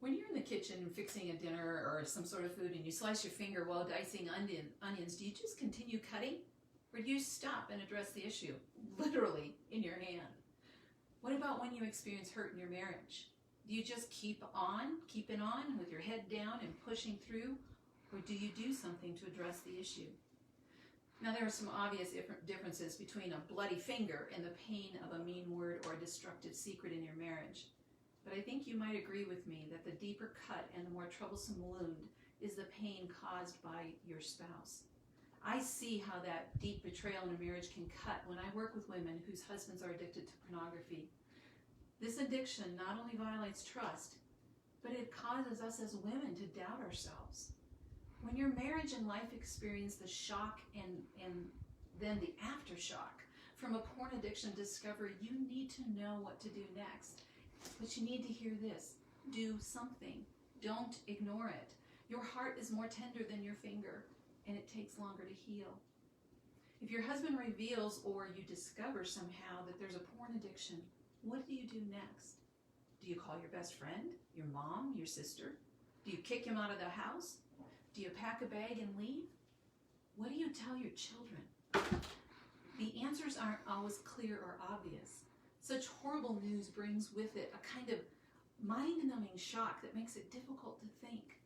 When you're in the kitchen fixing a dinner or some sort of food and you slice your finger while dicing onions, do you just continue cutting? Or do you stop and address the issue, literally in your hand? What about when you experience hurt in your marriage? Do you just keeping on with your head down and pushing through? Or do you do something to address the issue? Now, there are some obvious differences between a bloody finger and the pain of a mean word or a destructive secret in your marriage. But I think you might agree with me that the deeper cut and the more troublesome wound is the pain caused by your spouse. I see how that deep betrayal in a marriage can cut when I work with women whose husbands are addicted to pornography. This addiction not only violates trust, but it causes us as women to doubt ourselves. When your marriage and life experience the shock and then the aftershock from a porn addiction discovery, you need to know what to do next. But you need to hear this. Do something. Don't ignore it. Your heart is more tender than your finger, and it takes longer to heal. If your husband reveals or you discover somehow that there's a porn addiction, what do you do next? Do you call your best friend, your mom, your sister? Do you kick him out of the house? Do you pack a bag and leave? What do you tell your children? The answers aren't always clear or obvious. Such horrible news brings with it a kind of mind-numbing shock that makes it difficult to think.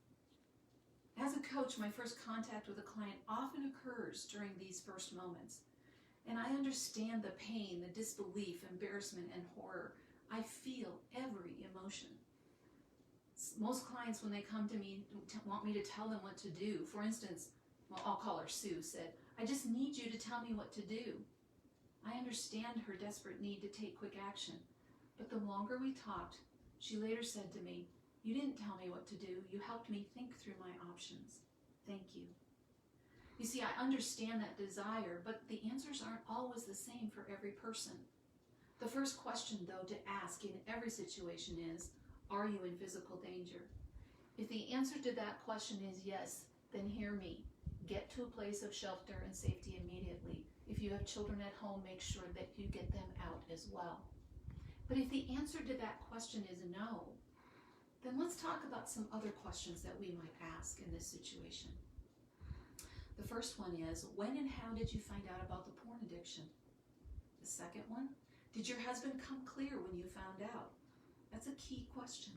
As a coach, my first contact with a client often occurs during these first moments. And I understand the pain, the disbelief, embarrassment, and horror. I feel every emotion. Most clients, when they come to me, want me to tell them what to do. For instance, well, I'll call her Sue, said, "I just need you to tell me what to do." I understand her desperate need to take quick action. But the longer we talked, she later said to me, "You didn't tell me what to do. You helped me think through my options. Thank you." You see, I understand that desire, but the answers aren't always the same for every person. The first question, though, to ask in every situation is, are you in physical danger? If the answer to that question is yes, then hear me. Get to a place of shelter and safety immediately. If you have children at home, make sure that you get them out as well. But if the answer to that question is no, then let's talk about some other questions that we might ask in this situation. The first one is, when and how did you find out about the porn addiction? The second one, did your husband come clear when you found out? That's a key question.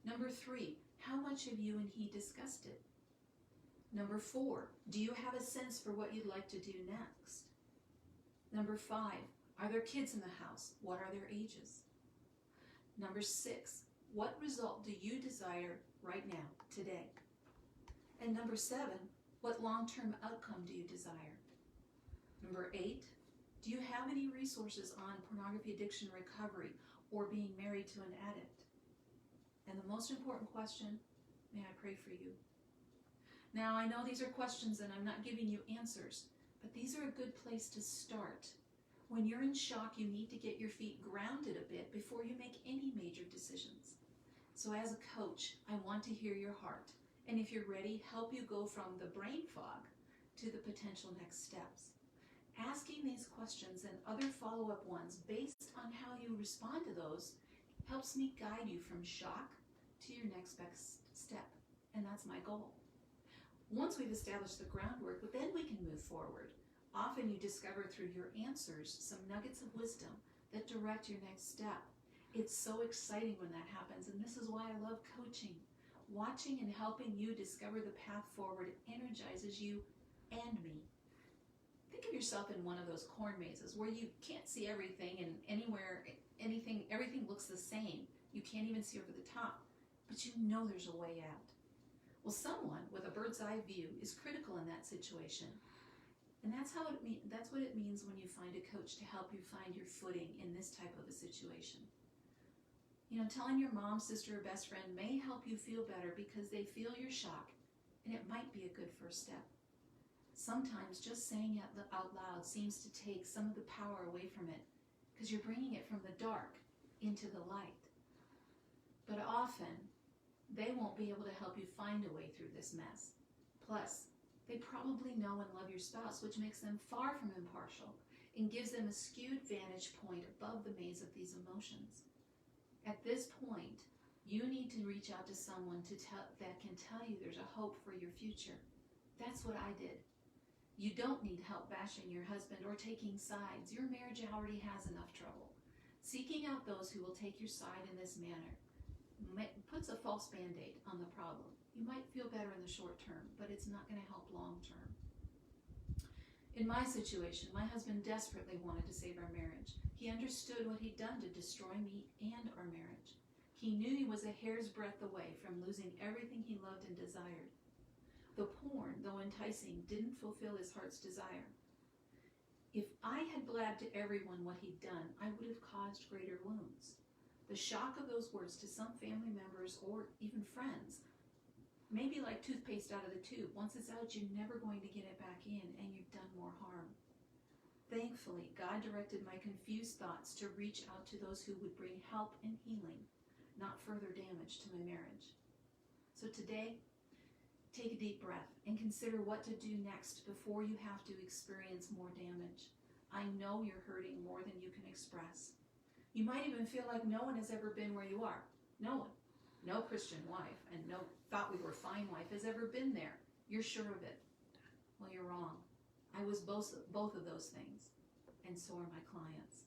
Number 3, how much have you and he discussed it? Number 4, do you have a sense for what you'd like to do next? Number 5, are there kids in the house? What are their ages? Number 6, what result do you desire right now, today? And number 7, what long-term outcome do you desire? Number 8, do you have any resources on pornography addiction recovery or being married to an addict? And the most important question, may I pray for you? Now, I know these are questions and I'm not giving you answers, but these are a good place to start. When you're in shock, you need to get your feet grounded a bit before you make any major decisions. So as a coach, I want to hear your heart. And if you're ready, help you go from the brain fog to the potential next steps. Asking these questions and other follow-up ones based on how you respond to those helps me guide you from shock to your next best step. And that's my goal. Once we've established the groundwork, then we can move forward. Often you discover through your answers some nuggets of wisdom that direct your next step. It's so exciting when that happens, and this is why I love coaching. Watching and helping you discover the path forward energizes you and me. Think of yourself in one of those corn mazes where you can't see everything and everything looks the same. You can't even see over the top, but you know there's a way out. Well, someone with a bird's eye view is critical in that situation. And that's what it means when you find a coach to help you find your footing in this type of a situation. You know, telling your mom, sister, or best friend may help you feel better because they feel your shock, and it might be a good first step. Sometimes just saying it out loud seems to take some of the power away from it because you're bringing it from the dark into the light. But often, they won't be able to help you find a way through this mess. Plus, they probably know and love your spouse, which makes them far from impartial and gives them a skewed vantage point above the maze of these emotions. At this point, You need to reach out to someone that can tell you there's a hope for your future. That's what I did. You don't need help bashing your husband or taking sides. Your marriage already has enough trouble. Seeking out those who will take your side in this manner puts a false band-aid on the problem. You might feel better in the short term, but it's not going to help long term. In my situation, my husband desperately wanted to save our marriage. He understood what he'd done to destroy me and our marriage. He knew he was a hair's breadth away from losing everything he loved and desired. The porn, though enticing, didn't fulfill his heart's desire. If I had blabbed to everyone what he'd done, I would have caused greater wounds. The shock of those words to some family members or even friends may be like toothpaste out of the tube. Once it's out, you're never going to get it back in, and you've done more harm. Thankfully, God directed my confused thoughts to reach out to those who would bring help and healing, not further damage to my marriage. So today, take a deep breath and consider what to do next before you have to experience more damage. I know you're hurting more than you can express. You might even feel like no one has ever been where you are. No one. No Christian wife and no thought we were fine wife has ever been there. You're sure of it. Well, you're wrong. I was both of those things, and so are my clients.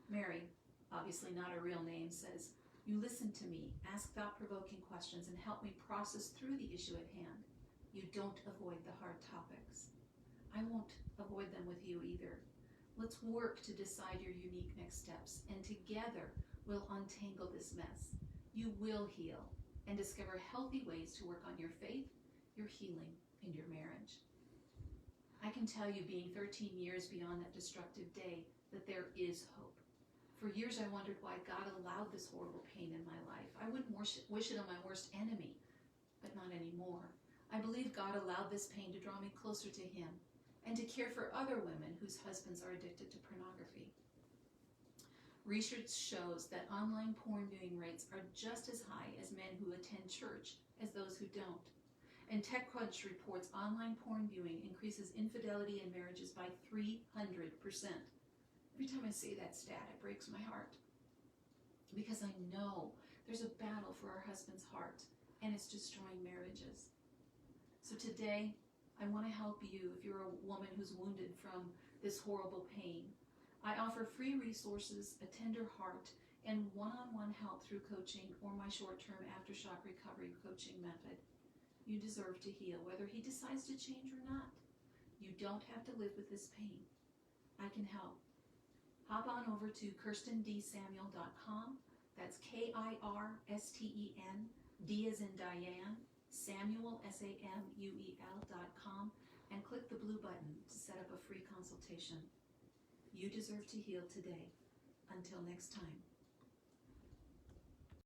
Mary, obviously not a real name, says, "You listen to me, ask thought-provoking questions, and help me process through the issue at hand. You don't avoid the hard topics. I won't avoid them with you either. Let's work to decide your unique next steps, and together we'll untangle this mess. You will heal and discover healthy ways to work on your faith, your healing, and your marriage." I can tell you, being 13 years beyond that destructive day, that there is hope. For years I wondered why God allowed this horrible pain in my life. I wouldn't wish it on my worst enemy, but not anymore. I believe God allowed this pain to draw me closer to Him and to care for other women whose husbands are addicted to pornography. Research shows that online porn viewing rates are just as high as men who attend church as those who don't. And TechCrunch reports online porn viewing increases infidelity in marriages by 300%. Every time I see that stat, it breaks my heart. Because I know there's a battle for our husband's heart, and it's destroying marriages. So today, I want to help you if you're a woman who's wounded from this horrible pain. I offer free resources, a tender heart, and one-on-one help through coaching or my short-term Aftershock recovery coaching method. You deserve to heal, whether he decides to change or not. You don't have to live with this pain. I can help. Hop on over to KirstenDSamuel.com. That's KIRSTEN, D as in Diane, Samuel, SAMUEL.com, and click the blue button to set up a free consultation. You deserve to heal today. Until next time.